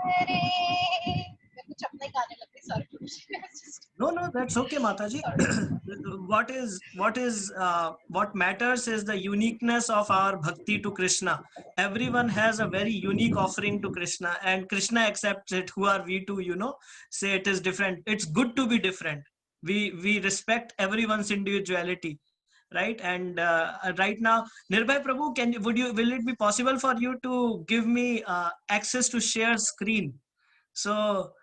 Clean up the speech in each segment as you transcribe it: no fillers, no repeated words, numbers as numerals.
Hare. मैं कुछ अपने गाने लग गई, sorry. No, that's okay, Mataji. What matters is the uniqueness of our bhakti to Krishna. Everyone has a very unique offering to Krishna, and Krishna accepts it. Who are we to, say it is different? It's good to be different. We respect everyone's individuality, right? And right now, Nirbhay Prabhu, will it be possible for you to give me access to share screen? So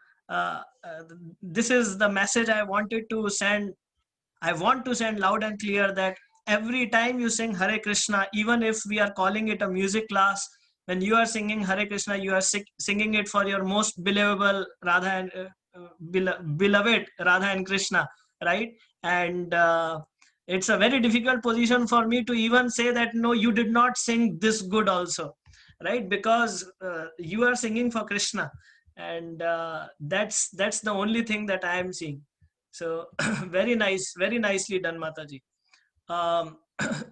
this is the message I wanted to send. I want to send loud and clear that every time you sing Hare Krishna, even if we are calling it a music class, when you are singing Hare Krishna, you are singing it for your most beloved Radha and beloved Radha and Krishna, right? And it's a very difficult position for me to even say that no, you did not sing this good also, right? Because you are singing for Krishna, and that's the only thing that I am seeing. So very nice, very nicely done, Mataji.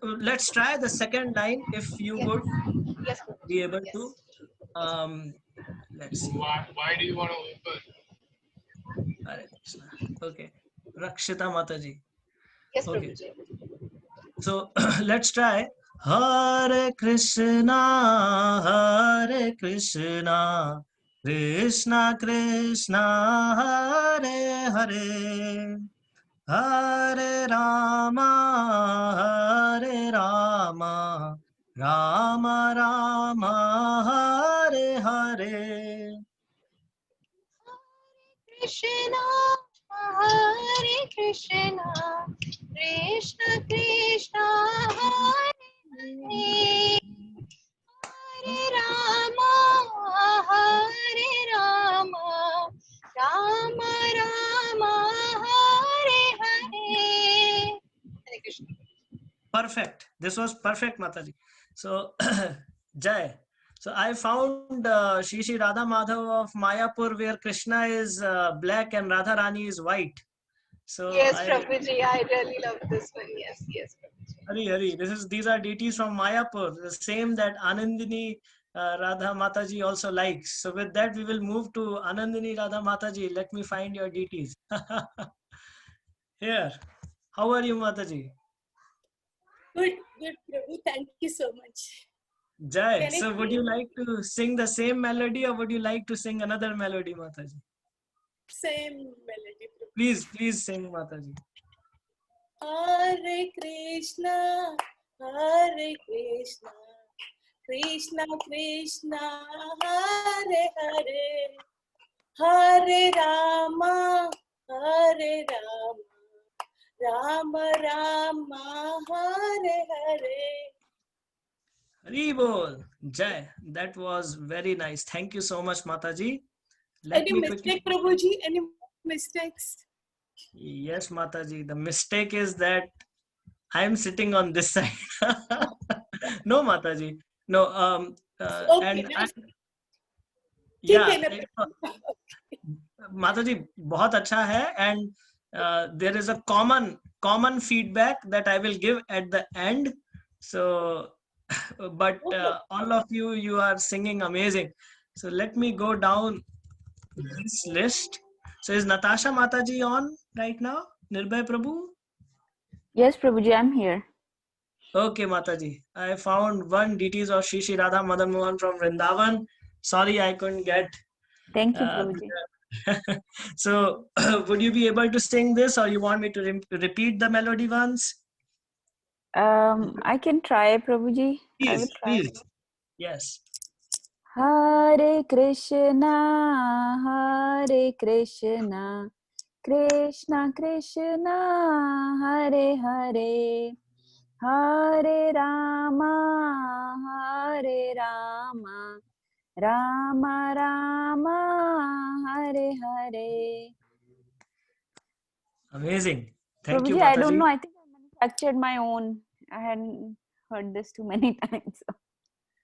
Let's try the second line if you would Yes, be able yes. to. Let's see. Why do you want to open? Hare Krishna. Okay, Rakshita Mataji. Yes, Okay. Prabhuji. So let's try. Hare Krishna, Hare Krishna, Krishna Krishna, Hare Hare, Hare Rama, Hare Rama, Rama Rama, Hare Hare. Krishna, Hare Krishna, Krishna Krishna, Hare Hare, Hare Rama, Hare Rama, Rama Rama, Hare Hare. Hare Krishna. Perfect. This was perfect, Mataji. So, Jai. So I found Shri Shri Radha Madhav of Mayapur, where Krishna is black and Radha Rani is white. So Yes, Prabhuji, I really love this one. Yes, yes, Prabhuji. Hari, these are deities from Mayapur, the same that Anandini Radha Mataji also likes. So with that, we will move to Anandini Radha Mataji. Let me find your deities. Here. How are you, Mataji? Good, Prabhu. Thank you so much. Jai, so would you like to sing the same melody or would you like to sing another melody, Mataji? Same melody, Prabhu. Please sing, Mataji. Hare Krishna, Hare Krishna, Krishna Krishna, Hare Hare, Hare Rama, Hare Rama, Rama Rama, Hare Hare. Haribol, Jai, that was very nice. Thank you so much, Mataji. Any mistake, Prabhuji? Any mistakes? Yes, Mataji. The mistake is that I am sitting on this side. No, Mataji. No. Okay. Mataji, बहुत अच्छा है, and there is a common feedback that I will give at the end. So. But all of you are singing amazing. So let me go down this list. So is Natasha Mataji on right now? Nirbhay Prabhu? Yes, Prabhuji, I'm here. Okay, Mataji. I found one deities of Shri Shri Radha Madan Mohan from Vrindavan. Sorry, I couldn't get. Thank you, Prabhuji. So would you be able to sing this or you want me to repeat the melody once? I can try, Prabhuji. Please, I will try. Please. Yes. Hare Krishna, Hare Krishna, Krishna Krishna, Hare Hare, Hare Rama, Hare Rama, Rama Rama, Hare Hare. Amazing. Thank Prabhuji, you, Mataji. I don't know. I think I manufactured my own. I hadn't heard this too many times. So.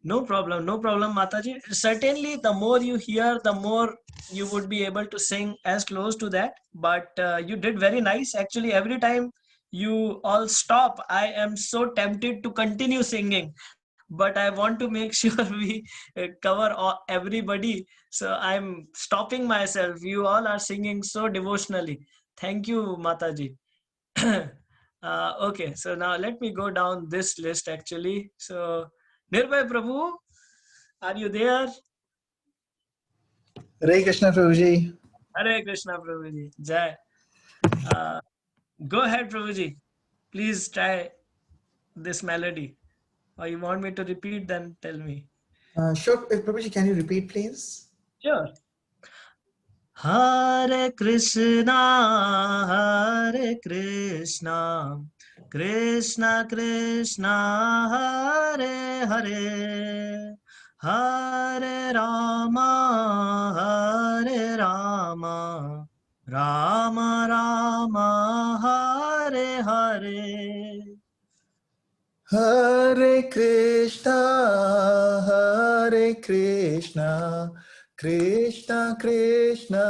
No problem, Mataji. Certainly, the more you hear, the more you would be able to sing as close to that. But you did very nice. Actually, every time you all stop, I am so tempted to continue singing. but I want to make sure we cover everybody. So I'm stopping myself. You all are singing so devotionally. Thank you, Mataji. Okay, so now let me go down this list actually. So, Nirbhay Prabhu, are you there? Hare Krishna Prabhuji. Hare Krishna Prabhuji. Jai. Go ahead, Prabhuji. Please try this melody. Or you want me to repeat, then tell me. Sure, Prabhuji, can you repeat, please? Sure. Hare Krishna, Hare Krishna, Krishna Krishna, Hare Hare, Hare Rama, Hare Rama, Rama Rama, Hare Hare. Hare Krishna, Hare Krishna, Krishna Krishna,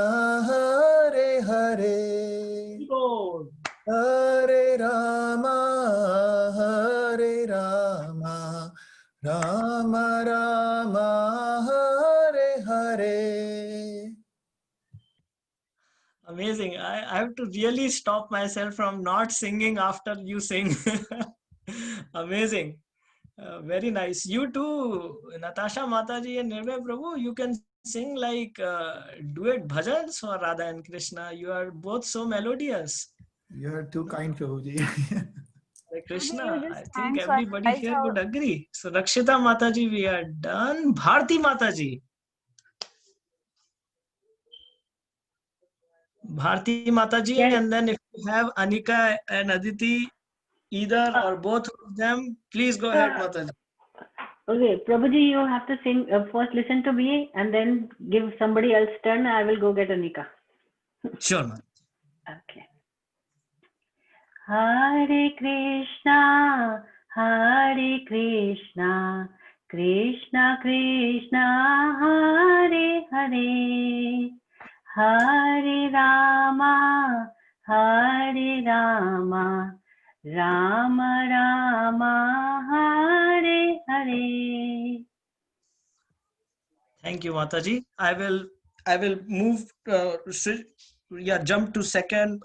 Hare Hare, Go. Hare Rama, Hare Rama, Rama Rama, Hare Hare. Amazing. I have to really stop myself from not singing after you sing. Amazing. Very nice. You too, Natasha Mataji and Nirbhay Prabhu, you can sing like duet bhajans for Radha and Krishna. You are both so melodious. You are too kind, Prabhuji. Like Prabhuji, Krishna, you I just think sang, so I everybody realized here how would agree. So Rakshita Mataji, we are done. Bharti Mataji. Bharti Mataji, Yes. and then if you have Anika and Aditi, either or both of them, please go ahead, Mataji. Okay, Prabhuji, you have to sing. First listen to me and then give somebody else turn. I will go get Anika. Sure, ma'am. Okay. Hare Krishna, Hare Krishna, Krishna Krishna, Hare Hare, Hare Rama, Hare Rama, Rama Rama, Hare Hare. Thank you, Mataji. I will move. Jump to second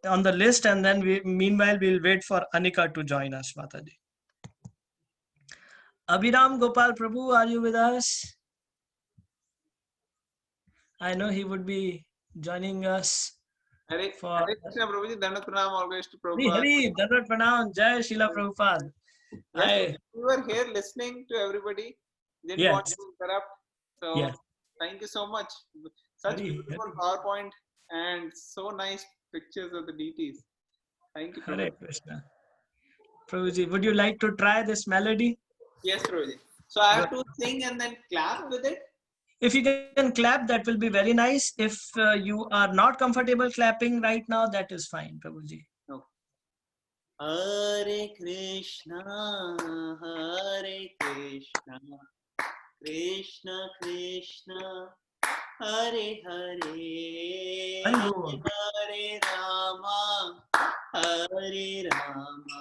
on the list, and then meanwhile we'll wait for Anika to join us, Mataji. Abhiram Gopal Prabhu, are you with us? I know he would be joining us. Hare For Krishna Prabhuji, Dandavat Pranam always to Hari Prabhupada. Hari, Dandavat Pranam, Jai Srila Prabhupada. Yes, we were here listening to everybody. Didn't want Yes. to interrupt. So Yes. thank you so much. Such Hari beautiful PowerPoint and so nice pictures of the deities. Thank you, Hare Prabhuji. Krishna. Prabhuji, would you like to try this melody? Yes, Prabhuji. So I have to sing and then clap with it. If you can clap, that will be very nice. If you are not comfortable clapping right now, that is fine, Prabhuji. Hare Krishna, Hare Krishna, Krishna Krishna, Hare Hare, Hare Hare Rama, Hare Rama,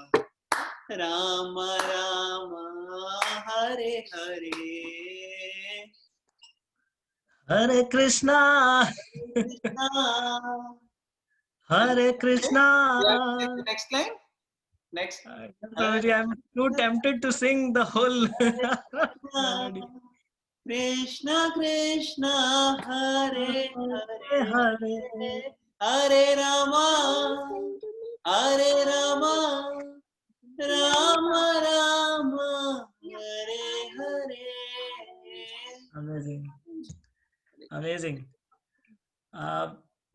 Rama Rama, Hare Hare. Hare Krishna, Krishna. Hare Krishna. Yeah, next line. Next. Prabhuji, I'm too tempted to sing the whole melody. Krishna Krishna, Hare Hare, Hare. Hare Rama, Hare Rama, Rama Rama, Hare Hare. Amazing. Amazing.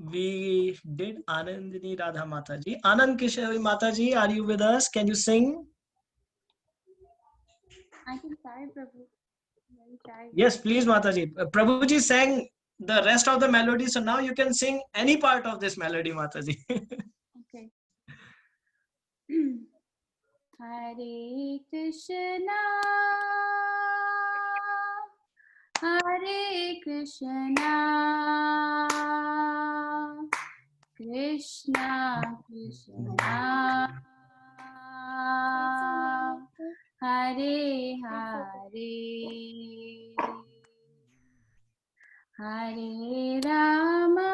We did Anandini Radha Mataji. Anand Kishori Mataji, are you with us? Can you sing? I can try, Prabhu. I'll try. Yes, please, Mataji. Prabhuji sang the rest of the melody, so now you can sing any part of this melody, Mataji. Okay. Hare Krishna, Hare Krishna, Krishna Krishna, Hare Hare Hare, Hare Rama,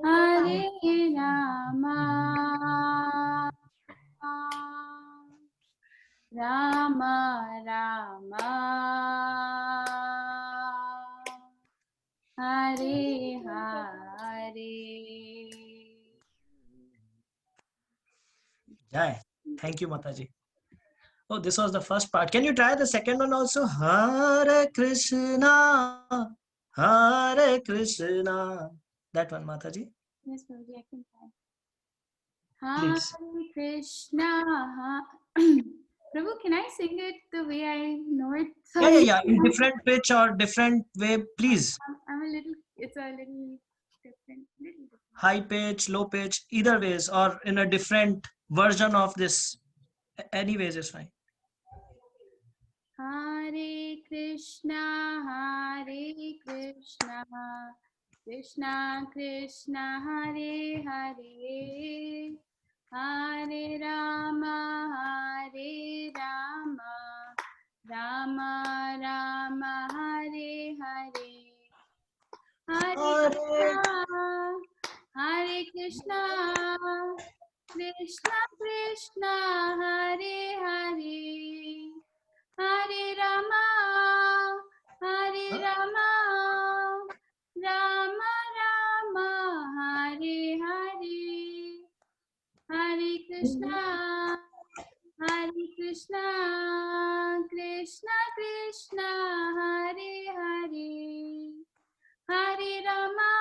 Hare Rama, Rama Rama, Hare Hare. Jai. Thank you, Mataji. Oh, this was the first part. Can you try the second one also? Hare Krishna, Hare Krishna. That one, Mataji. Yes, Prabhuji, I can try. Please. Hare Krishna. Prabhu, can I sing it the way I know it? Yeah. In different pitch or different way, please. I'm a little, it's a little different. High pitch, low pitch, either ways, or in a different version of this. Anyways, it's fine. Hare Krishna, Krishna Krishna, Hare Hare, Hare Rama, Rama Rama, Hare Hare, Hare Krishna, Krishna Krishna, Hare Hare, Hare Rama, Rama Rama, Hare Hare, Hare Krishna, Krishna Krishna, Hare Hare, Hare Rama,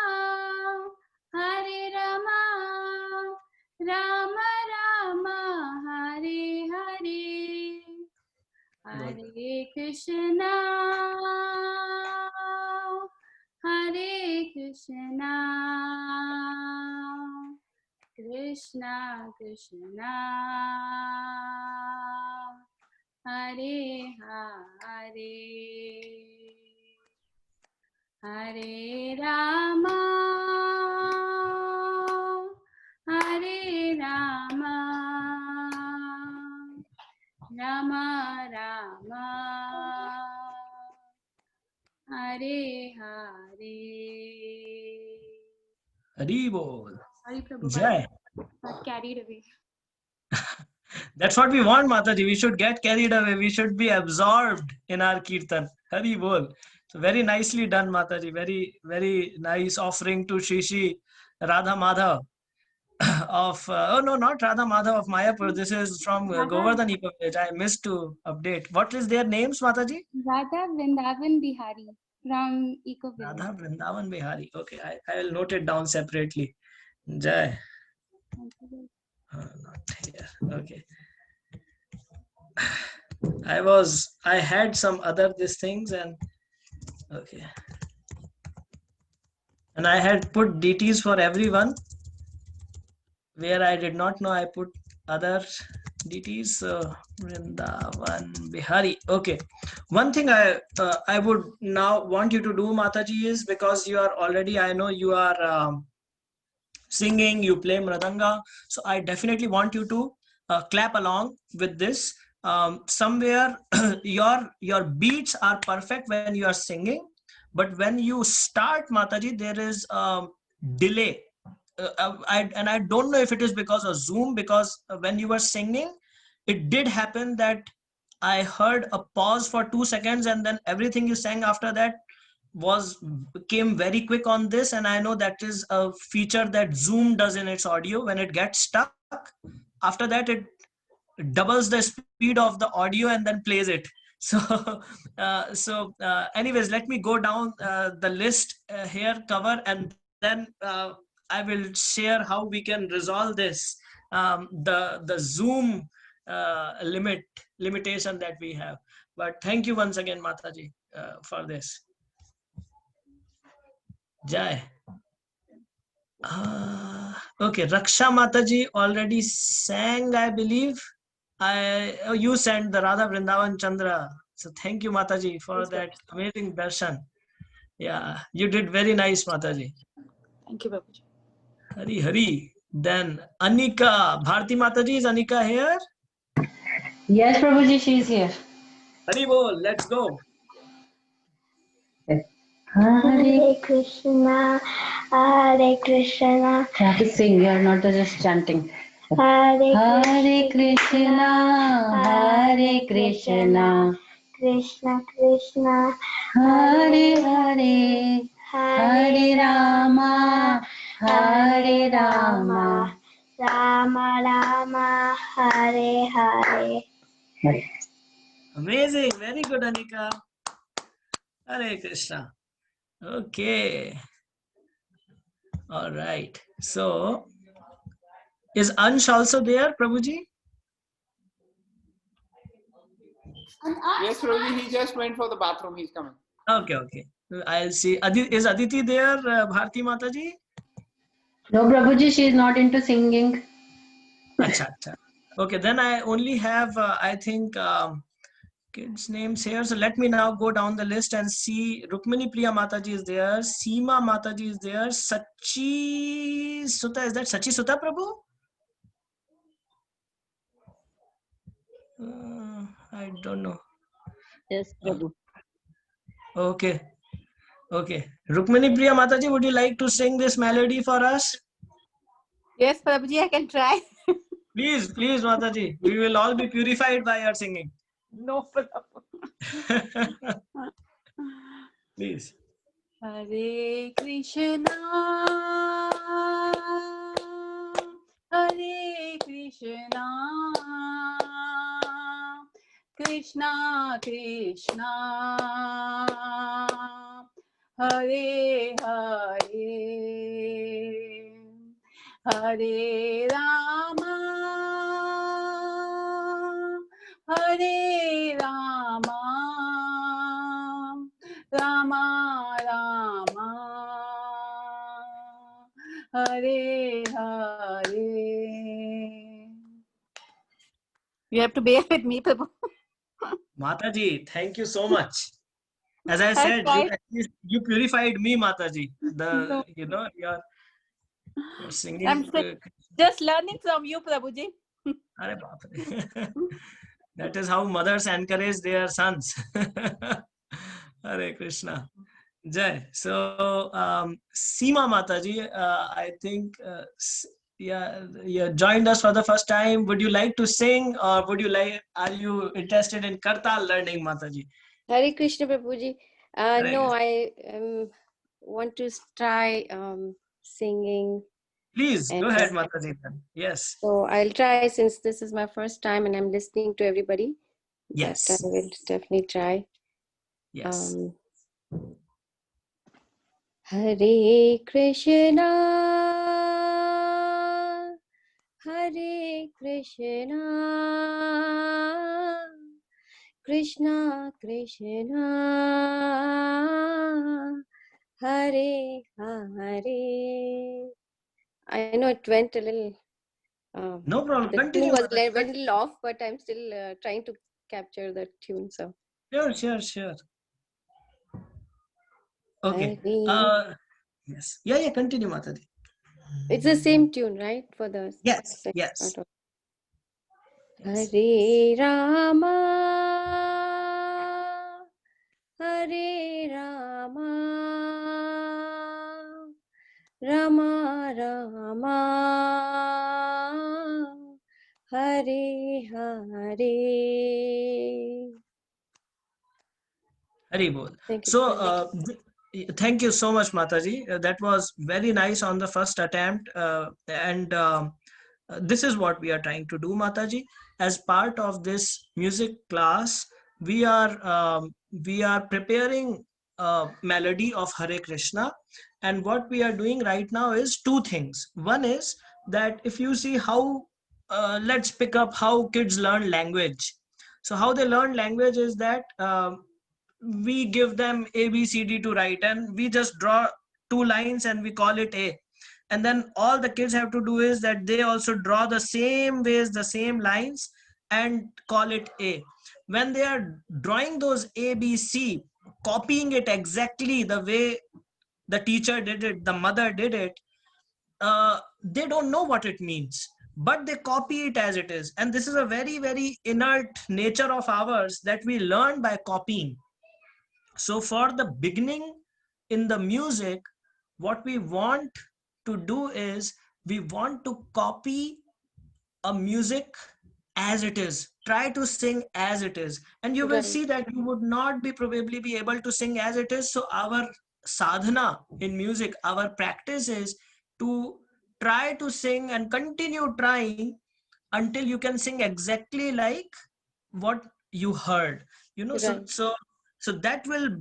Rama Rama, Hare Hare, Hare Krishna, Krishna Krishna, Hare Hare, Hare Rama, Rama Rama, Hare Hare. Hari Bol. Sorry, Prabhu, Jai. got carried away. That's what we want, Mataji. We should get carried away. We should be absorbed in our kirtan. Hari Bol. So very nicely done, Mataji. Very, very nice offering to Shri Radha Madhav of, oh no, not Radha Madhav of Mayapur. This is from Govardhan Eco Village. I missed to update. What is their names, Mataji? Radha Vrindavan Bihari from Eco Village. Radha Vrindavan Bihari. Okay, I will note it down separately. Jai. Not here. Okay. I had some other these things and okay. And I had put DTs for everyone. Where I did not know, I put other DTs. So Vrindavan Bihari. Okay. One thing I would now want you to do, Mataji, is because you are already, I know you are singing, you play mridanga. So I definitely want you to clap along with this. Somewhere your beats are perfect when you are singing, but when you start, Mataji, there is delay. I don't know if it is because of Zoom, because when you were singing, it did happen that I heard a pause for 2 seconds and then everything you sang after that came very quick on this. And I know that is a feature that Zoom does in its audio. When it gets stuck, after that it doubles the speed of the audio and then plays it. So anyways, let me go down the list here, cover, and then I will share how we can resolve this, the Zoom limitation that we have. But thank you once again, Mataji, for this. Jai. Okay, Raksha Mataji already sang, I believe. You sent the Radha Vrindavan Chandra. So thank you, Mataji, for that amazing darshan. Yeah, you did very nice, Mataji. Thank you, Babuji. Hari Hari. Then Anika, Bharti Mataji, is Anika here? Yes, Prabhuji, she is here. Hari bol, let's go. Hare Hare Krishna, Hare Krishna, You have to sing, you are not just chanting. Hare Krishna, Hare Krishna, Krishna Krishna, Hare Hare, Hare Rama, Hare Rama. Rama Rama, Hare Hare. Amazing, very good, Anika. Hare Krishna. Okay. All right. So, is Ansh also there, Prabhuji? Yes, Prabhuji, he just went for the bathroom. He's coming. Okay, okay. I'll see. Is Aditi there, Bharti Mataji? No, Prabhuji, she is not into singing. Acha, acha. Okay, then I only have, I think, kids' names here. So let me now go down the list and see. Rukmini Priya Mataji is there. Seema Mataji is there. Sachi Sutta, is that Sachi Sutta, Prabhu? I don't know. Yes, Prabhu. Okay. Okay. Rukmini Priya Mataji, would you like to sing this melody for us? Yes, Prabhuji, I can try. Please, please, Mataji. We will all be purified by your singing. No Prabhu. Please. Hare Krishna, Hare Krishna, Krishna Krishna, Hare Hare, Hare Rama, Hare Rama, Rama Rama, Hare Hare. You have to bear with me, Prabhu. Mataji, thank you so much. As I I said, tried. at least you purified me, Mataji. No. Your singing. I'm just learning from you, Prabhuji. Are baap re. That is how mothers encourage their sons. Hare Krishna. Jai. So, Seema Mataji, I think, you joined us for the first time. Would you like to sing, or are you interested in Kartal learning, Mataji? Hare Krishna Prabhuji. Hare No, Krishna. I want to try singing. Please And go ahead, Mataji. Yes. so I'll try, since this is my first time and I'm listening to everybody. Yes. But I will definitely try. Yes. Hare Krishna, Hare Krishna, Krishna Krishna, Hare Hare. I know it went a little. No problem. The Continue. tune went a little off, but I'm still trying to capture the tune. So. Sure. Okay. Hare. Yes. Yeah. Continue, Mataji. It's the same tune, right? For the Yes. second Yes. part of. Hare Rama, Hare Rama, Rama Rama, Hare Hare. Hari bol. Thank you. So, thank you so much, Mataji. That was very nice on the first attempt. And this is what we are trying to do, Mataji. As part of this music class, we are preparing a melody of Hare Krishna. And what we are doing right now is two things. One is that if you see how, let's pick up how kids learn language. So how they learn language is that we give them A, B, C, D to write, and we just draw two lines and we call it A. And then all the kids have to do is that they also draw the same ways, the same lines, and call it A. When they are drawing those A, B, C, copying it exactly the way the teacher did it, the mother did it, they don't know what it means, but they copy it as it is. And this is a very, very inert nature of ours that we learn by copying. So for the beginning in the music, what we want to do is we want to copy a music as it is. Try to sing as it is, and you will Right. see that you would not be probably be able to sing as it is. So our sadhana in music, our practice is to try to sing and continue trying until you can sing exactly like what you heard, you know. So Right. so that will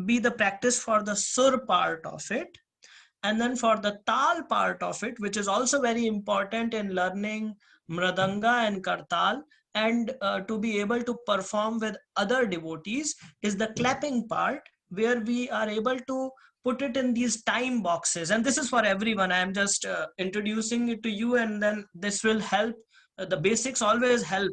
be the practice for the sur part of it. And then for the tal part of it, which is also very important in learning mridanga and kartal, and to be able to perform with other devotees, is the clapping part, where we are able to put it in these time boxes. And this is for everyone. I am just introducing it to you, and then this will help. The basics always help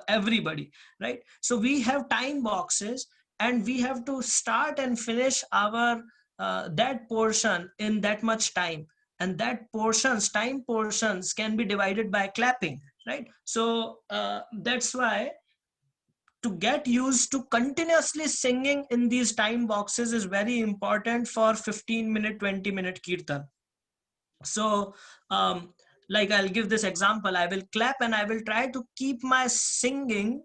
everybody, right? So we have time boxes, and we have to start and finish our that portion in that much time, and that time portions can be divided by clapping, right? So that's why to get used to continuously singing in these time boxes is very important for 15-minute 20-minute kirtan. So like I'll give this example. I will clap and I will try to keep my singing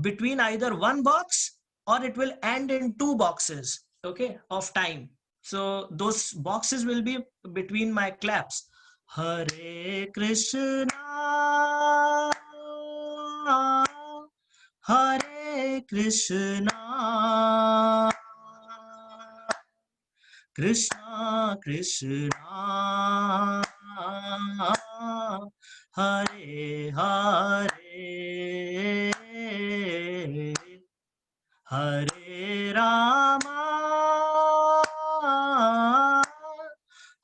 between either one box, or it will end in two boxes, okay, of time. So those boxes will be between my claps. Hare Krishna, Hare Krishna, Krishna Krishna, Hare Hare, Hare Rama,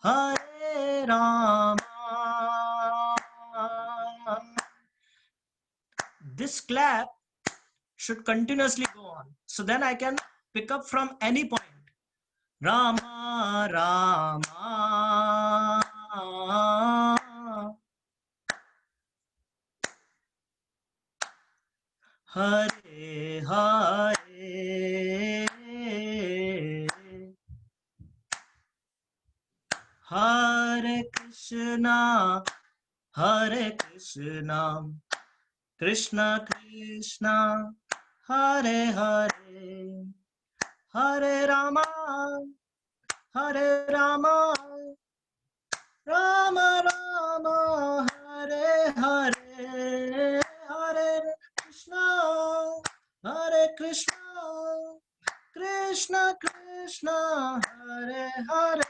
Hare Rama. This clap should continuously go on. So then I can pick up from any point. Rama, Rama, Hare, Hare, Hare Krishna, Hare Krishna, Krishna Krishna, Hare Hare, Hare Rama, Hare Rama, Rama Rama, Hare Hare, Hare Krishna, Hare Krishna, Krishna Krishna, Hare Hare.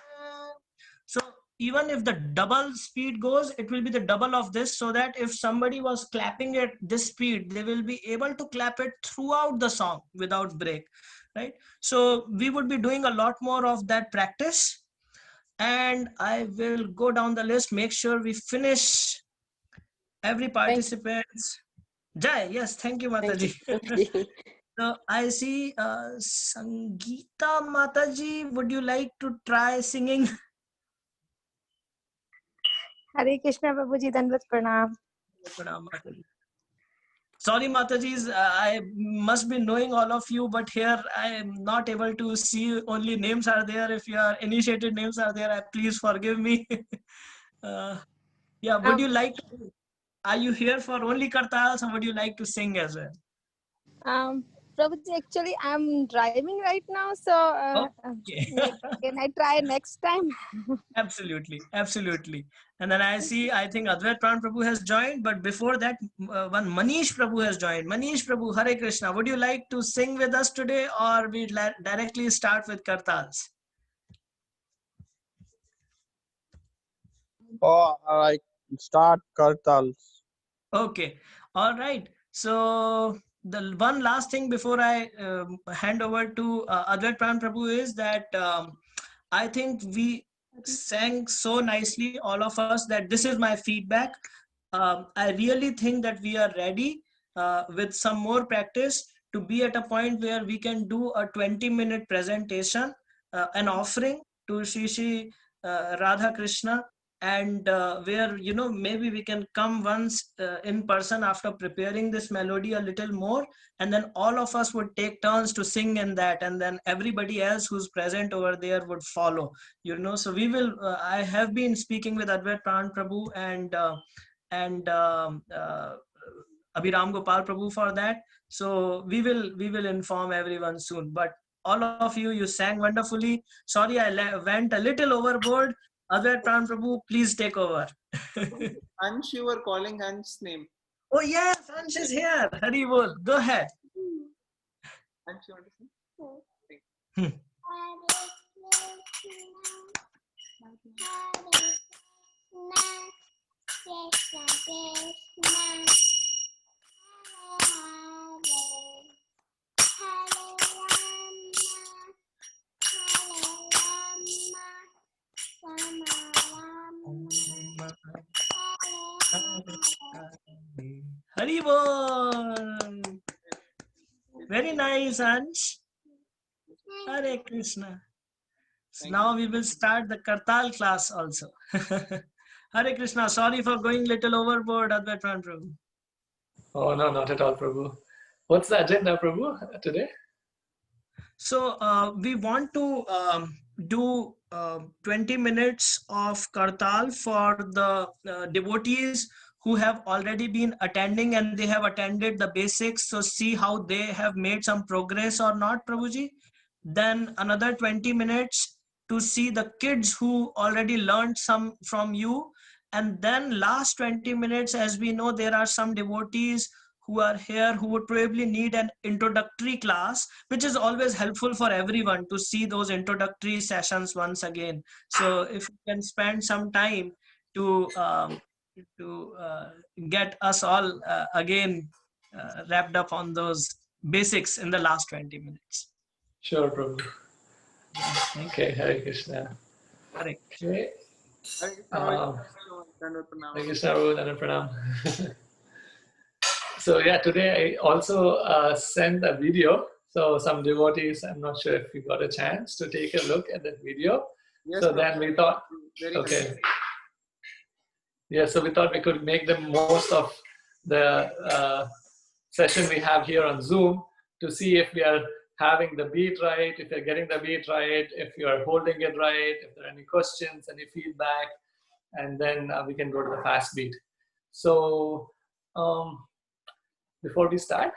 So even if the double speed goes, it will be the double of this, so that if somebody was clapping at this speed, they will be able to clap it throughout the song without break, right? So we would be doing a lot more of that practice. And I will go down the list, make sure we finish every participant's. Jai, yes, thank you, Mataji. So I see Sangeeta Mataji, would you like to try singing? Hare Krishna Prabhuji, Dandavat Pranam. Pranam, Mataji. Sorry, Matajis, I must be knowing all of you, but here I am not able to see. Only names are there. If your initiated names are there, please forgive me. Yeah, would you like to, are you here for only Kartals, or would you like to sing as well? Prabhuji, actually, I'm driving right now, so can I try next time? Absolutely, absolutely. And then I see, I think Advait Pran Prabhu has joined, but before that, one Manish Prabhu has joined. Manish Prabhu, Hare Krishna, would you like to sing with us today, or we directly start with Kartals? Oh, I start Kartals. Okay, all right. So the one last thing before I hand over to Advait Pran Prabhu is that I think we sang so nicely, all of us, that this is my feedback. I really think that we are ready with some more practice to be at a point where we can do a 20-minute presentation, an offering to Shri Shri Radha Krishna, and where, you know, maybe we can come once in person after preparing this melody a little more, and then all of us would take turns to sing in that, and then everybody else who's present over there would follow, you know. So we will, I have been speaking with Advait Pran Prabhu and Abhiram Gopal Prabhu for that. So we will inform everyone soon. But all of you, you sang wonderfully. Sorry, I went a little overboard. Advait Pran Prabhu, please take over. Ansh, you were calling Ansh's name. Oh yes, Ansh is here. Hari bol. Go ahead. Ansh, you want to sing? Hari bol. Very nice, Ansh. Hare Krishna. So now we will start the Kartal class also. Hare Krishna. Sorry for going little overboard, Advait Pran Prabhu. Oh, no, not at all, Prabhu. What's the agenda, Prabhu, today? So we want to do 20 minutes of Kartal for the devotees who have already been attending, and they have attended the basics. So see how they have made some progress or not, Prabhuji. Then another 20 minutes to see the kids who already learned some from you. And then last 20 minutes, as we know, there are some devotees who are here who would probably need an introductory class, which is always helpful for everyone to see those introductory sessions once again. So if you can spend some time to get us all again wrapped up on those basics in the last 20 minutes. Sure, Prabhu. Okay, Hare Krishna. Hare Okay. Hare Krishna, Prabhu, Pranam. So yeah, today I also sent a video. So some devotees, I'm not sure if you got a chance to take a look at that video. Yes, so Prabhu. then we thought, Very okay. nice. Yeah, so we thought we could make the most of the session we have here on Zoom to see if we are having the beat right, if you're getting the beat right, if you're holding it right, if there are any questions, any feedback, and then we can go to the fast beat. So before we start,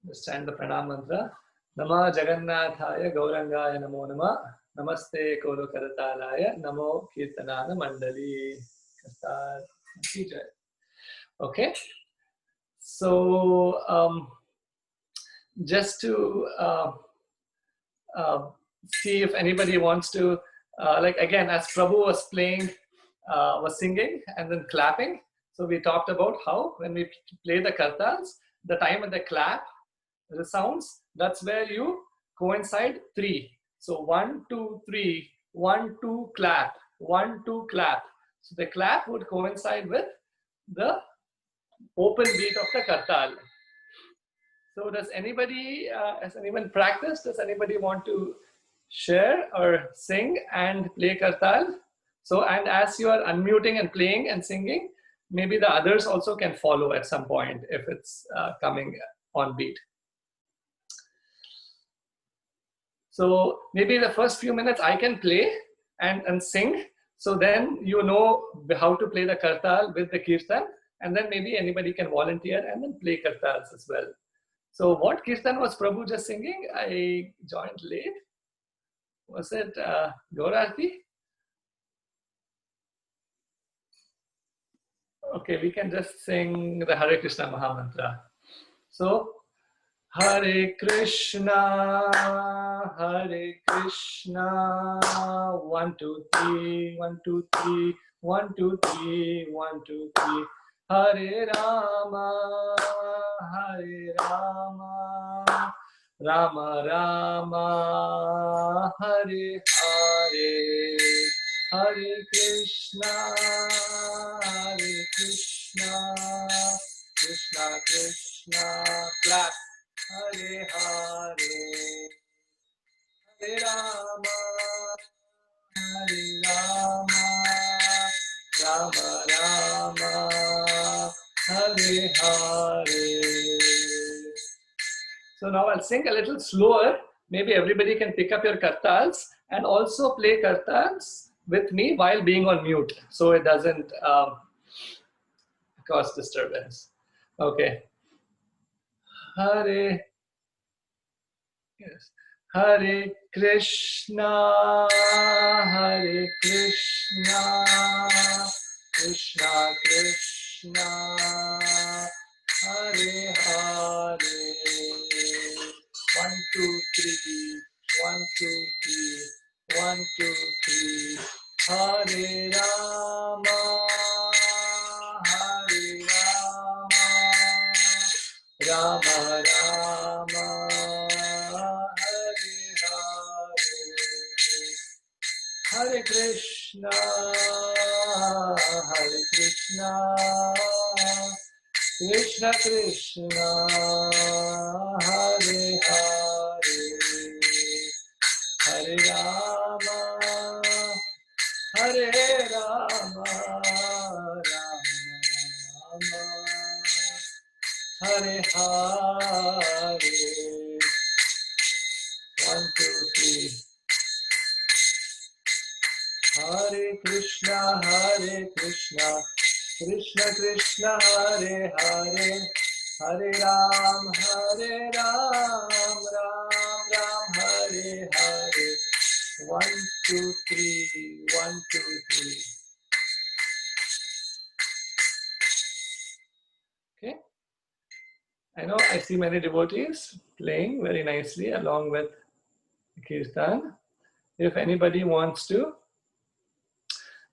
let's chant the pranam mantra. Nama Jagannathaya Gaurangaya Namo Nama Namaste Kolo Karatalaya Namo Kirtanana Mandali. Okay, so just to see if anybody wants to, like again, as Prabhu was playing, was singing and then clapping. So we talked about how when we play the kartals, the time of the clap, the sounds, that's where you coincide 3. So 1, 2, 3, 1, 2, clap, 1, 2, clap. So the clap would coincide with the open beat of the kartal. So does anybody, has anyone practiced? Does anybody want to share or sing and play kartal? So, and as you are unmuting and playing and singing, maybe the others also can follow at some point if it's coming on beat. So maybe the first few minutes I can play and sing. So then you know how to play the kartal with the kirtan, and then maybe anybody can volunteer and then play kartals as well. So what kirtan was Prabhu just singing? I joined late. Was it Gaurarti? Okay, we can just sing the Hare Krishna Mahamantra. So, Hare Krishna, 1, 2, 3, 1, 2, 3, 1, 2, 3, 1, 2, 3. Hare Rama, Rama Rama, Hare Hare, Hare Krishna, Krishna Krishna, clap. Hare Hare, Hare Rama, Rama Rama, Hare Hare. So now I'll sing a little slower. Maybe everybody can pick up your kartals and also play kartals with me while being on mute, so it doesn't cause disturbance. Okay. Hare, yes. Hare Krishna, Hare Krishna, Krishna Krishna, Hare Hare. 1, 2, 3. 1, 2, 3. 1, 2, 3. Hare Rama, Hare Rama, Rama Rama, Hare Hare. Hare Krishna, Hare Krishna, Krishna Krishna, Hare Hare. Hare Rama, Hare Rama, Rama Rama, Hare Hare. 1, 2, 3. Hare Krishna, Krishna Krishna, Hare Hare, Hare Ram, Ram Ram, Hare Hare. 1, 2, 3. 1, 2, 3. Okay. I know I see many devotees playing very nicely along with Kirtan. If anybody wants to,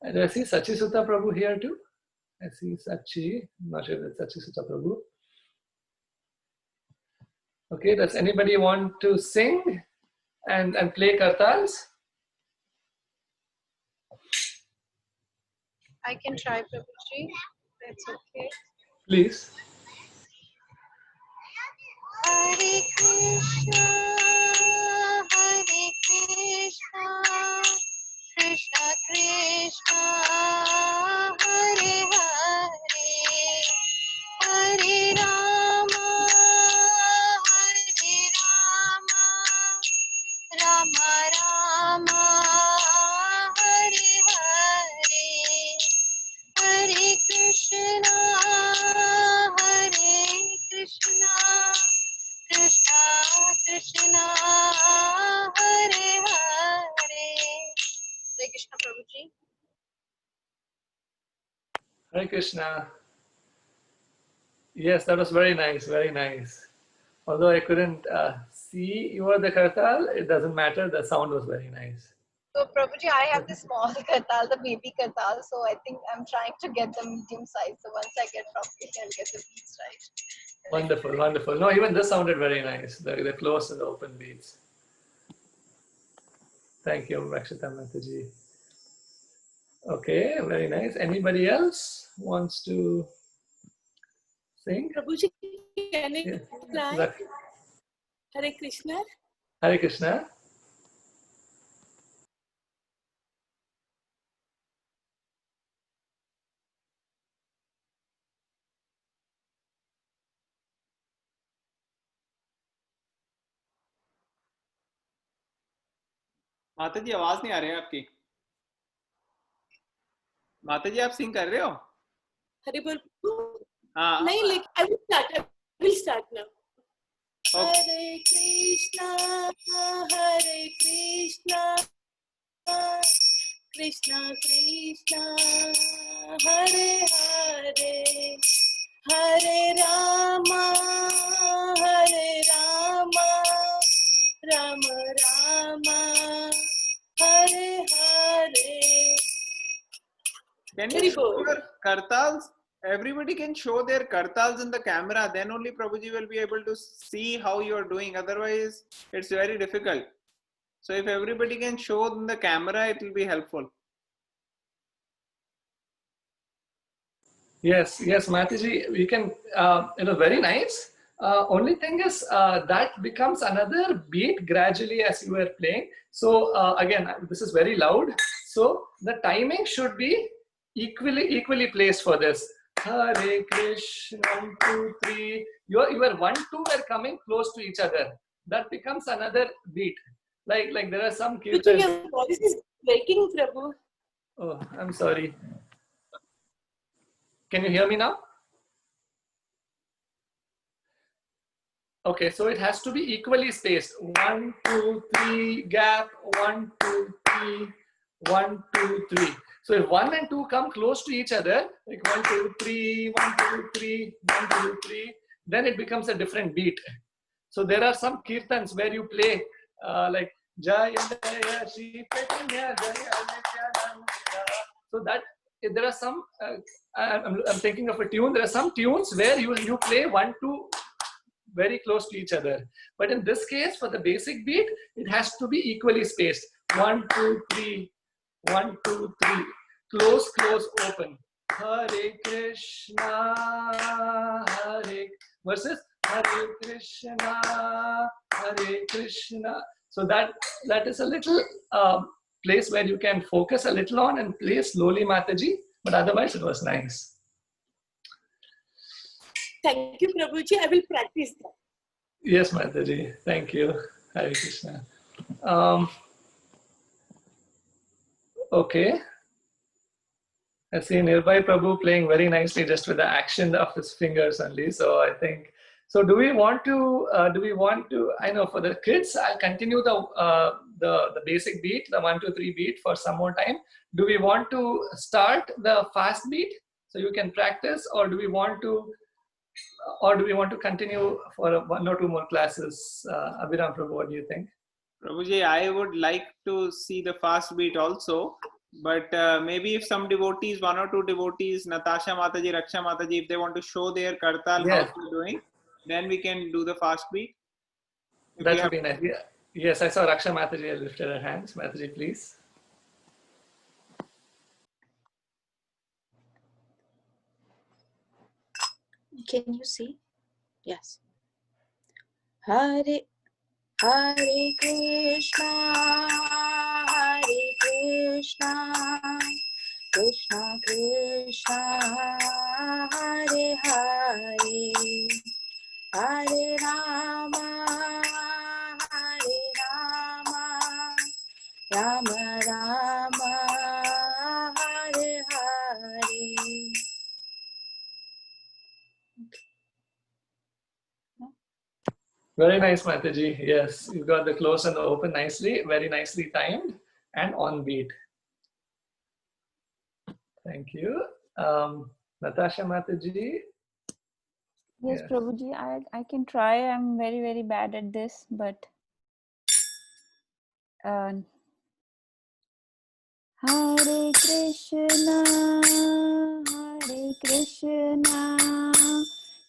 and I see Sachi Sutta Prabhu here too. I see Sachi, I'm not sure if it's Sachi Sutta Prabhu. Okay, does anybody want to sing and play kartals? I can try, Prabhuji. That's okay. Please. Hare Krishna, Krishna Krishna, Hare Hare, Hare Rama, Rama Rama, Hare Hare, Hare Krishna, Krishna Krishna, Hare Hare. Hare Krishna, Prabhuji. Hare Krishna. Yes, that was very nice, very nice. Although I couldn't see you were the kartal, it doesn't matter. The sound was very nice. So, Prabhuji, I have the small kartal, the baby kartal. So, I think I'm trying to get the medium size. So, once I get properly, I'll get the beats right. Wonderful, wonderful. No, even this sounded very nice. The close and the open beats. Thank you, Rakshita Mataji. Okay, very nice. Anybody else wants to sing? Prabhuji, can I try? Hare Krishna. Hare Krishna. माता जी आवाज नहीं आ रही है आपकी। माता जी आप सिंग कर रहे हो? हरे बोल। हाँ नहीं, लेकिन I will start now. Hare Krishna, Krishna Krishna, Hare Hare, Hare Rama, Rama Rama, Hare Hare. Can you show your kartals? Everybody can show their kartals in the camera. Then only Prabhuji will be able to see how you are doing. Otherwise, it's very difficult. So if everybody can show in the camera, it will be helpful. Yes, yes, Mataji, we can, very nice. Only thing is that becomes another beat gradually as you were playing. So again, this is very loud. So the timing should be equally placed for this. Hare Krishna, 1, 2, 3. Your 1, 2 are coming close to each other. That becomes another beat. Like there are some kirtans. Your voice is breaking, Prabhu. Oh, I'm sorry. Can you hear me now? Okay, so it has to be equally spaced. 1, 2, 3, gap. 1, 2, 3. 1, 2, 3. So if 1 and 2 come close to each other, like 1, 2, 3, 1, 2, 3, 1, 2, 3, then it becomes a different beat. So there are some kirtans where you play like Jaya Jaya Shri Chaitanya Jaya Nityananda. So that there are some. I'm thinking of a tune. There are some tunes where you play 1, 2 very close to each other. But in this case, for the basic beat, it has to be equally spaced. 1, 2, 3. 1, 2, 3. Close, close, open. Hare Krishna, Hare versus Hare Krishna, Hare Krishna. So that is a little place where you can focus a little on and play slowly, Mataji. But otherwise, it was nice. Thank you, Prabhuji. I will practice that. Yes, Mataji. Thank you. Hare Krishna. Okay. I see Nirbhay Prabhu playing very nicely just with the action of his fingers only. So I think, so do we want to, I know for the kids, I'll continue the basic beat, the 1, 2, 3 beat for some more time. Do we want to start the fast beat so you can practice, or do we want to continue for 1 or 2 more classes? Abhiram Prabhu, what do you think? Prabhuji, I would like to see the fast beat also, but maybe if some devotees, 1 or 2 devotees, Natasha Mataji, Raksha Mataji, if they want to show their kartal, Yes. how they're doing, then we can do the fast beat. That would be nice. Yeah. Yes, I saw Raksha Mataji has lifted her hands. Mataji, please. Can you see? Yes. Hare Krishna, Krishna Krishna, Hare Hare, Hare Rama, Rama Rama, Hare Hare. Very nice, Mataji. Yes, you got the close and the open nicely, very nicely timed and on beat. Thank you. Natasha Mataji. Yes, Prabhuji, I can try. I'm very, very bad at this, but Hare Krishna,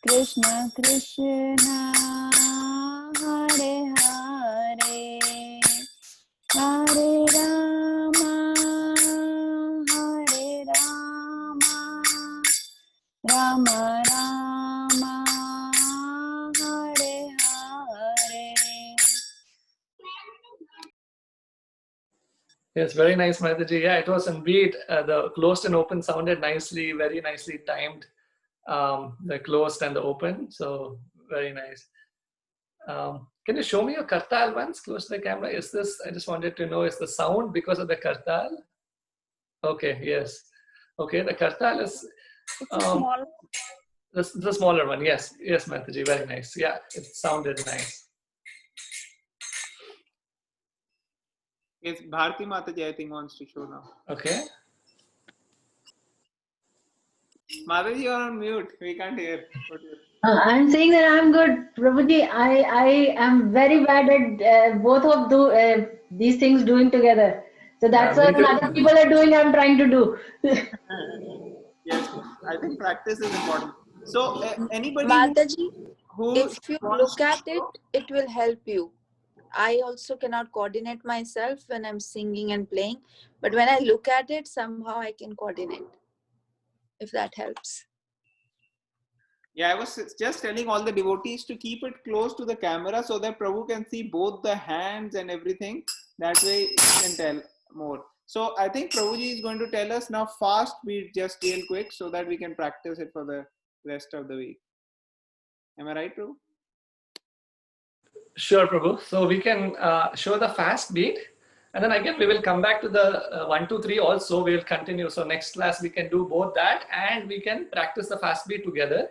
Krishna Krishna, Hare Hare, Hare Rama, Rama Rama, Hare Hare. Yes, very nice, Mataji. Yeah, it was indeed. The closed and open sounded nicely, very nicely timed. The closed and the open, so very nice. Can you show me your kartal once? Close to the camera. Is this? I just wanted to know. Is the sound because of the kartal? Okay. Yes. Okay. The kartal is. It's a small. The smaller one. Yes. Yes, Mataji. Very nice. Yeah, it sounded nice. Yes, Bharti Mataji, I think, wants to show now. Okay. Mataji, you're on mute. We can't hear. I'm saying that I'm good. Prabhuji, I am very bad at both of these things doing together. So that's what other people are doing, I'm trying to do. Yes, I think practice is important. So anybody Mataji, who if you look at it, it will help you. I also cannot coordinate myself when I'm singing and playing, but when I look at it, somehow I can coordinate, if that helps. Yeah, I was just telling all the devotees to keep it close to the camera so that Prabhu can see both the hands and everything. That way you can tell more. So I think Prabhuji is going to tell us now fast beat just real quick so that we can practice it for the rest of the week. Am I right, Prabhu? Sure, Prabhu. So we can show the fast beat, and then again we will come back to the 1, 2, 3 also. We will continue. So next class we can do both that, and we can practice the fast beat together.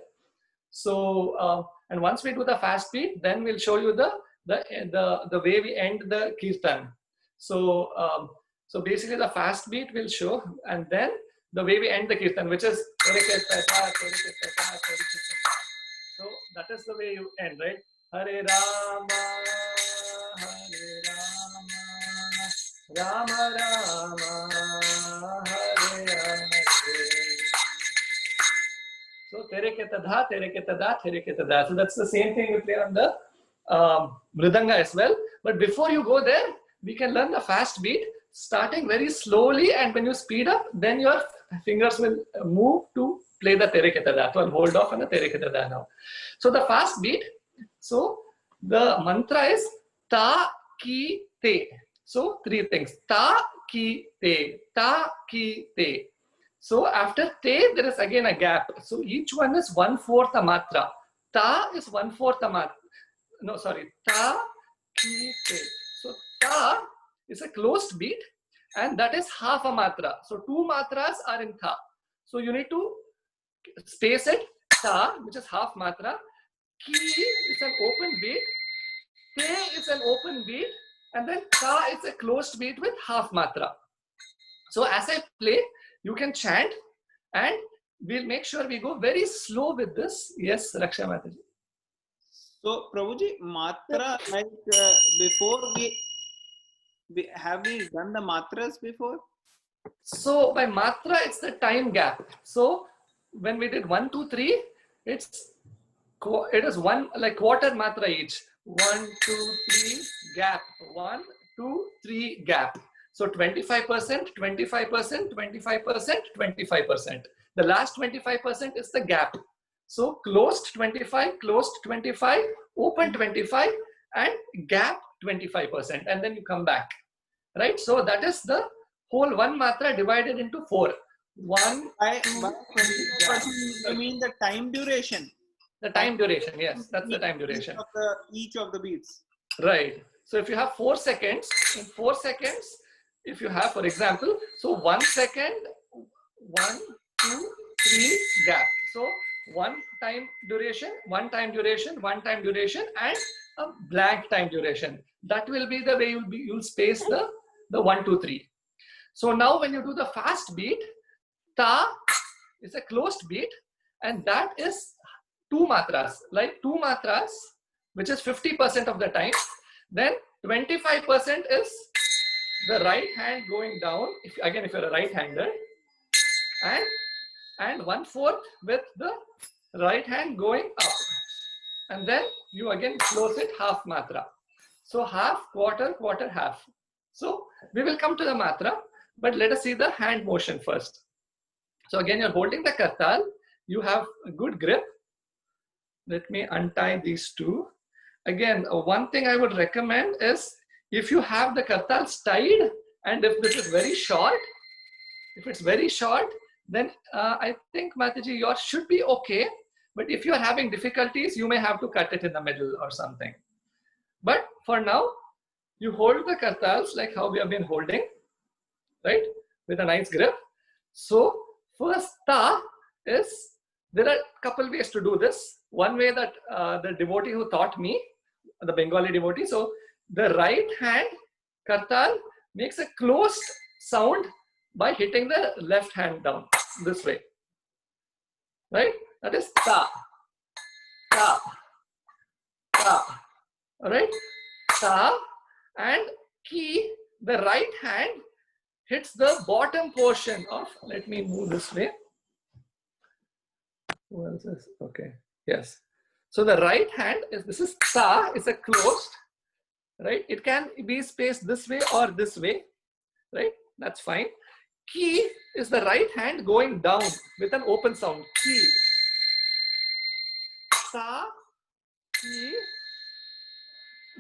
So and once we do the fast beat, then we'll show you the way we end the kirtan. So so basically the fast beat will show, and then the way we end the kirtan, which is so that is the way you end, right? Hare Rama, Hare Rama, Rama Rama, Hare Hare. So tere ke tadha, tere ke tada, tere ke tada. So that's the same thing we play on the mridanga as well. But before you go there, we can learn the fast beat, starting very slowly, and when you speed up, then your fingers will move to play the tere ke tada. So I'll hold off on the tere ke tada now. So the fast beat. So the mantra is ta ki te. So 3 things: ta ki te, ta ki te. So after te, there is again a gap. So each one is 1/4 a matra. Ta is 1/4 a matra. No, sorry. Ta ki te. So ta is a closed beat, and that is half a matra. So 2 matras are in tha. So you need to space it. Ta, which is half matra. Ki is an open beat, te is an open beat, and then ta is a closed beat with half matra. So as I play, you can chant, and we'll make sure we go very slow with this. Yes, Raksha Mataji. So Prabhuji, matra, like before have we done the matras before? So by matra, it's the time gap. So when we did 1, 2, 3, it is one like quarter matra each. 1, 2, 3 gap. 1, 2, 3 gap. So 25%, 25%, 25%, 25%. The last 25% is the gap. So closed 25, closed 25, open 25, and gap 25%, and then you come back. Right? So that is the whole one matra divided into 4. 1, 2, 3 gap. You mean the time duration? The time duration, yes, that's the time duration. Each of the beats. Right. So if you have 4 seconds, in 4 seconds, if you have, for example, so 1 second, 1, 2, 3 gap. So 1 time duration, 1 time duration, 1 time duration, and a blank time duration. That will be the way you'll space the 1, 2, 3. So now when you do the fast beat, ta is a closed beat, and that is 2 matras, like 2 matras, which is 50% of the time. Then 25% is the right hand going down, if you're a right-hander, and 1/4 with the right hand going up. And then you again close it half matra. So half, quarter, quarter, half. So we will come to the matra, but let us see the hand motion first. So again, you're holding the kartal. You have a good grip. Let me untie these 2. Again, one thing I would recommend is if you have the kartals tied, and if this is very short, if it's very short, then I think Mataji, yours should be okay. But if you are having difficulties, you may have to cut it in the middle or something. But for now, you hold the kartals like how we have been holding, right? With a nice grip. So first ta is, there are a couple ways to do this. One way that the devotee who taught me, the Bengali devotee, so the right hand kartal makes a closed sound by hitting the left hand down this way, right? That is ta, ta, ta, all right? Ta, and ki, the right hand hits the bottom portion of, let me move this way. What is this? Okay, yes. So the right hand is, this is ta, is a closed, right? It can be spaced this way or this way, right? That's fine. Ki is the right hand going down with an open sound. Ki. Ta, ki.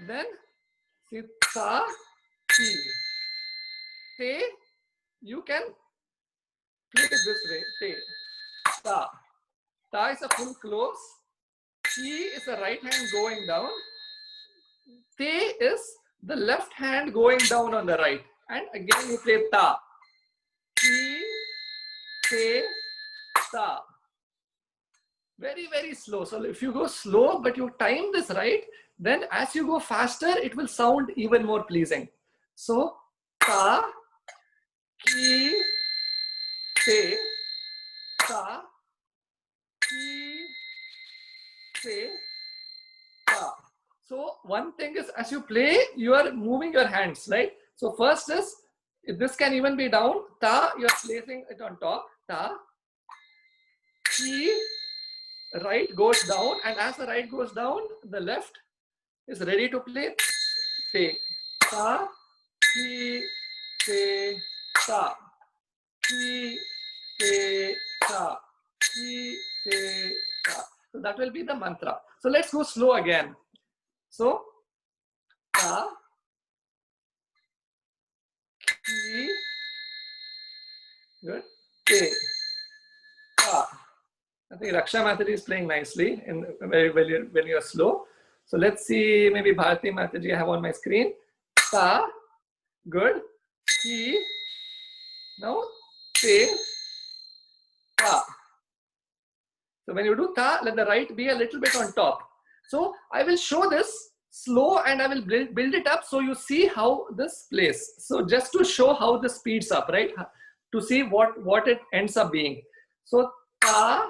Then see ta, ki. Te, you can play it this way. Te, ta. Ta is a full close. Ki is the right hand going down. Te is the left hand going down on the right. And again you play ta. Ki, te, ta. Very, very slow. So if you go slow, but you time this right, then as you go faster, it will sound even more pleasing. So, ta, ki, te, ta, ki, te, ta. So one thing is, as you play, you are moving your hands, right? So first is, this can even be down. Ta, you are placing it on top. Ta, ki, right goes down, and as the right goes down, the left is ready to play. Te, ta, ki, te, ta, ki, te, ta, ki, te, ta. So that will be the mantra. So let's go slow again. So ta, ki, good, te, ta. I think Raksha Mataji is playing nicely when you're slow. So let's see, maybe Bharati Mataji I have on my screen. Ta, good. Ki, now te, ta. So when you do ta, let the right be a little bit on top. So I will show this slow and I will build it up so you see how this plays. So just to show how this speeds up, right? To see what it ends up being. So ta,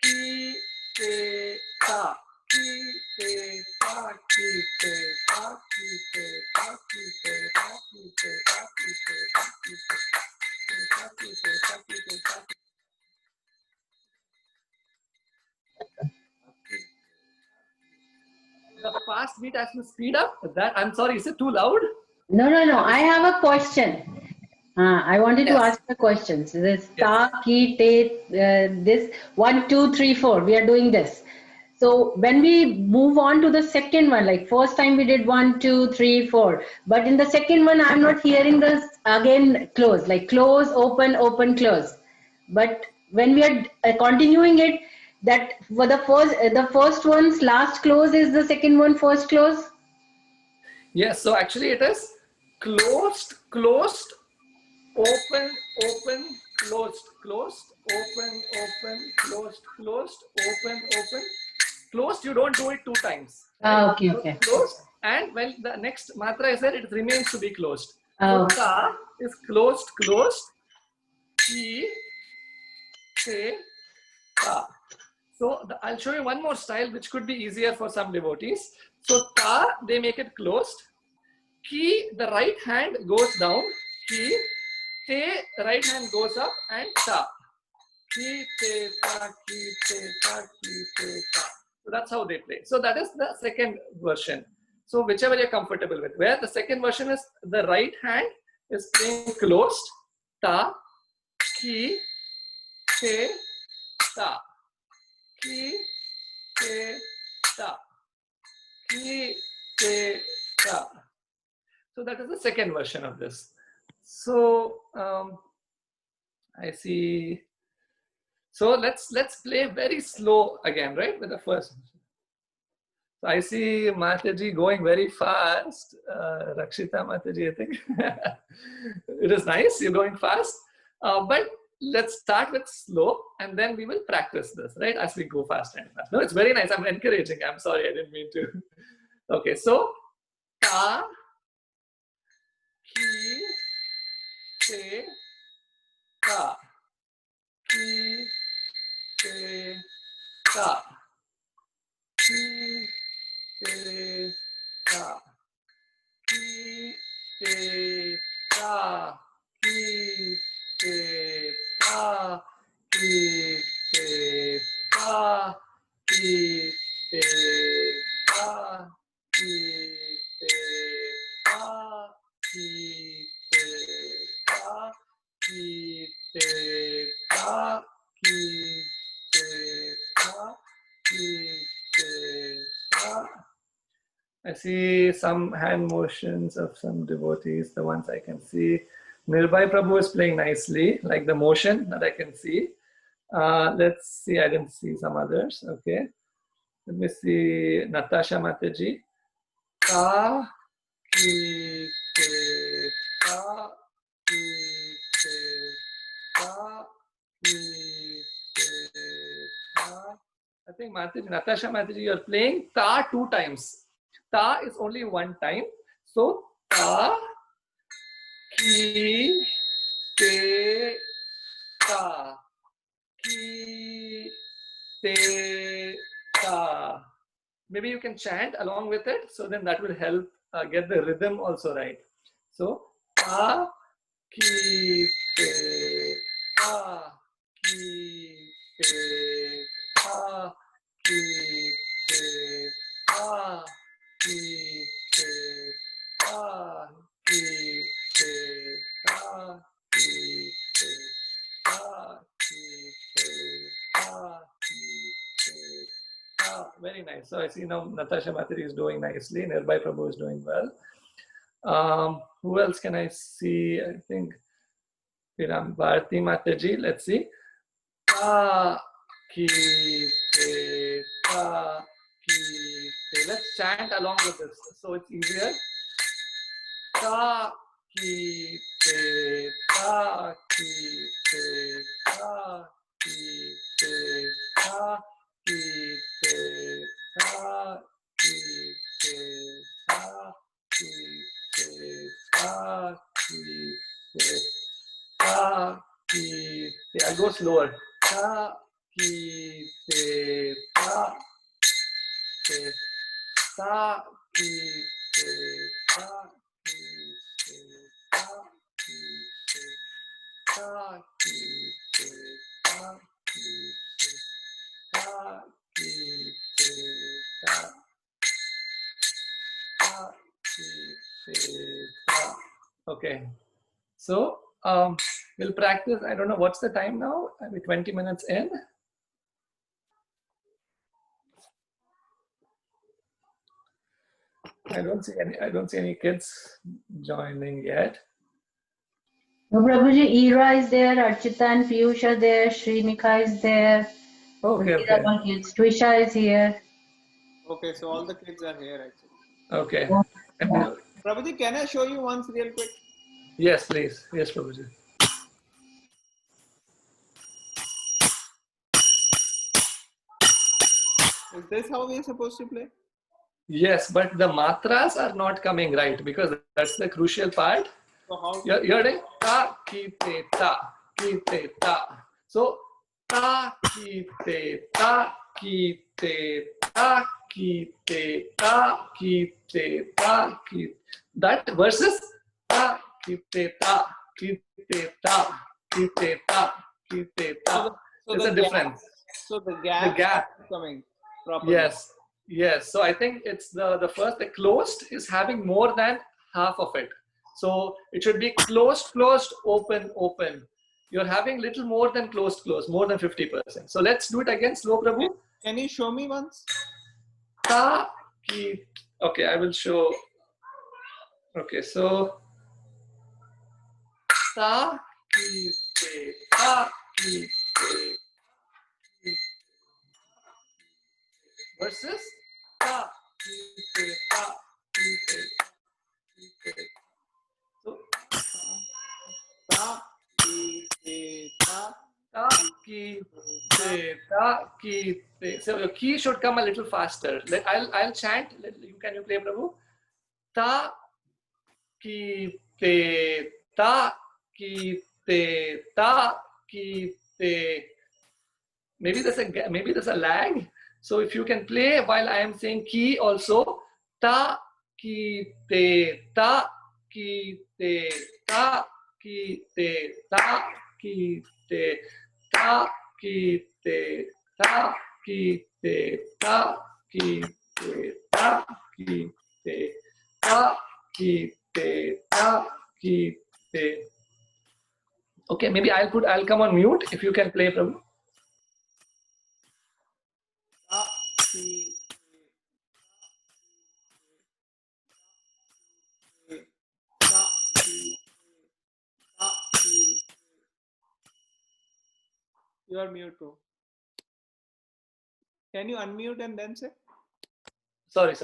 ki, te, ta, ki, te, ta, ki, te, ta, ki, te, ta, ki, te, ta, ki, te, ta, ki, te, ta, ki, te, ta, ki, te, ta, ki, te, ta. The fast beat has to speed up. That, I'm sorry, is it too loud? No. I have a question. I wanted to ask a question. So this ta, ki, te, this 1, 2, 3, 4. We are doing this. So when we move on to the second one, like first time we did 1, 2, 3, 4. But in the second one, I'm not hearing this again close, like close, open, open, close. But when we are continuing it, that for the first one's last close is the second one first close. Yes, so actually it is closed, closed, open, open, closed, closed, open, open, closed, closed, open, open. Closed, you don't do it 2 times. Right? Okay. Closed, and when the next matra is there, it remains to be closed. Oh. So ta is closed, closed. Ki, te, ta. So I'll show you one more style which could be easier for some devotees. So ta, they make it closed. Ki, the right hand goes down. Ki, te, right hand goes up, and ta. Ki, te, ta, ki, te, ta, ki, te, ta. So that's how they play. So that is the second version. So whichever you're comfortable with. Where the second version is the right hand is playing closed. Ta, ki, te, ta. Ki, te, ta. Ki, te, ta. So that is the second version of this. So I see. So let's play very slow again, right? With the first. So I see Mataji going very fast. Rakshita Mataji, I think. It is nice, you're going fast. But let's start with slow and then we will practice this, right? As we go fast and fast. No, it's very nice. I'm encouraging. I'm sorry, I didn't mean to. Okay, so ta, ki, te, ta. Ki, te, ta. Ki, te, ta. Ki, te, ta. Ki, te, ta. Ki, te, ta. Ki, te, ta. Ki, te, ta. Ki, te, ta. Ki, te, ta. Ki, te, ta. Ki, te, ta. I see some hand motions of some devotees, the ones I can see. Nirbhay Prabhu is playing nicely, like the motion that I can see. Let's see, I didn't see some others. Okay. Let me see Natasha Mataji. Ta, ki, te, ta, ki, te, ta, ki, te, ta. I think Natasha Mataji, you're playing ta 2 times. Ta is only 1 time. So ta, ki, te, ta, ki, te, ta. Maybe you can chant along with it, so then that will help get the rhythm also right. So ta, ki, te, ta, ki, te, ta, ki, te, ta, ki, te, ta, ki, te, ta, ki, te, ta, ki, te, ta, ki, te. Very nice. So I see now Natasha Mataji is doing nicely. Nirbhay Prabhu is doing well. Who else can I see? I think Bharati Mataji. Let's see. Ta, ki, te, ta, ki, te. Let's chant along with this, so it's easier. Ta, ki, te, ta, ki, te, ta, ki, te, ta, ki, te, ta, ki, te, ta, ki, te, ta, ki, te, ta, ki, te. I'll go slower. Ta, ki, te, ta, te, ta, ki, te, ta, ki, te, ta, ki, te, ta, ki, te, ta, ki, te, ta, ki, te, ta, ta, ki, te, ta. Okay, so we'll practice. I don't know what's the time now. Are we 20 minutes in? I don't see any kids joining yet. No, Prabhuji, Ira is there, Archita and Piyush are there, Srinika is there. Okay, These are all kids. Twisha is here. Okay, so all the kids are here actually. Okay. Prabhuji, can I show you once real quick? Yes, please. Yes, Prabhuji. Is this how we are supposed to play? Yes, but the matras are not coming right, because that's the crucial part. So how? You're doing ta, ki, te, ta, ki, te, ta. So ta, ki, te, ta, ki, te, ta, ki, te, ta, ki, te, ta, ki. That versus ta, ki, te, ta, ki, te, ta, ki, te, ta, ki, te, ta. There's a difference. So the gap is coming properly. Yes, yes. So I think it's the first, the closed is having more than half of it. So it should be closed, closed, open, open. You're having little more than closed, closed, more than 50%. So let's do it again, slow, Prabhu. Can you show me once? Ta, ki. Okay, I will show. Okay, so ta, ki, te, ta, ki, te, ki. Versus ta, ki, te, ta, ki, te, ki, te. So ta, ki, te, ta, ta, ki, te, ta, ki, te. So your key should come a little faster. I'll chant. Can you play, Prabhu? Ta, ki, te, ta, ki, te, ta, ki, te. Maybe there's a lag. So if you can play while I am saying key also, ta, ki, te, ta, ki, te, ta, ki, te, ta, ki, te, ta, ki, te, ta, ki, te, ta, ki, te, ta, ki, te, ta, ki, te, ta, ki, te. Okay, maybe I'll come on mute if you can play, Prabhu. Ta, ki, ta, ki, You are mute, bro. Can you unmute and then say? Sorry.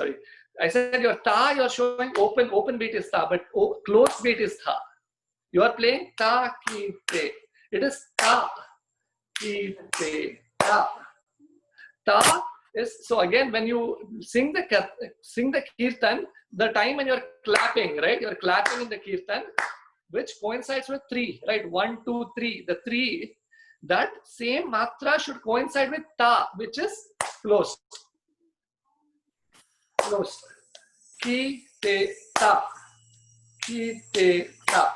I said your ta, you're showing open beat is ta, but closed beat is tha. You are playing ta, ki, te. It is ta, ki, te, ta. Ta is, so again, when you sing the kirtan, the time when you're clapping, right? You're clapping in the kirtan, which coincides with 3, right? 1, 2, 3. The 3, that same matra should coincide with ta, which is closed. Closed. Ki, te, ta. Ki, te, ta.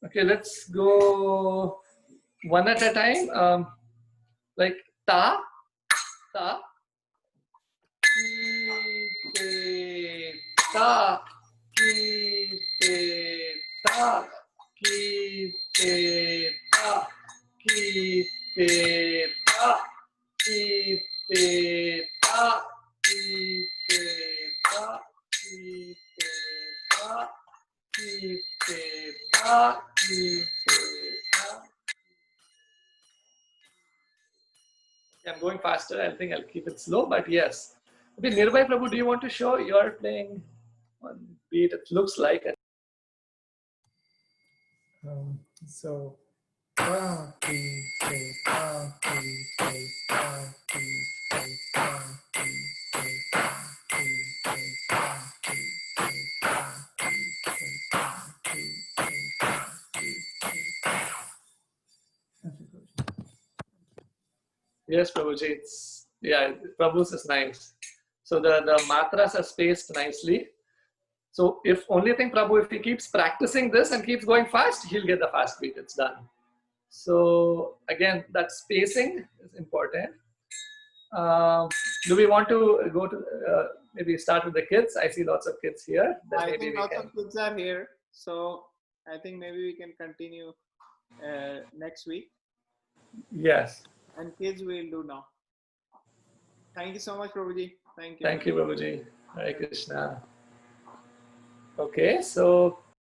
Okay, let's go one at a time. Like ta, ta, ki, te, ta, ki, te, ta, ki, te, ta, ki, te, ta, ki, te, ta, ki, te, ta, ki, te, ta, ki, te, ta, ki, te, ta. I'm going faster. I think I'll keep it slow, but yes. Okay, Nirbhay Prabhu, do you want to show you're playing one beat? It looks like it. So ta ki te ta ki te ta ki te ta ki te ta ki te ta ki te ta ki te ta ki te ta ki te ta. Yes, Prabhuji. It's, yeah, Prabhu's is nice. So the matras are spaced nicely. So if only thing, Prabhu, if he keeps practicing this and keeps going fast, he'll get the fast beat. It's done. So again, that spacing is important. Do we want to go to maybe start with the kids? I see lots of kids here. Then I maybe think we lots can. of kids are here, so I think maybe we can continue next week. Yes. And kids we'll do now. Thank you so much, Prabhuji. Thank you. Thank you, Prabhuji. Hare Krishna. Okay, so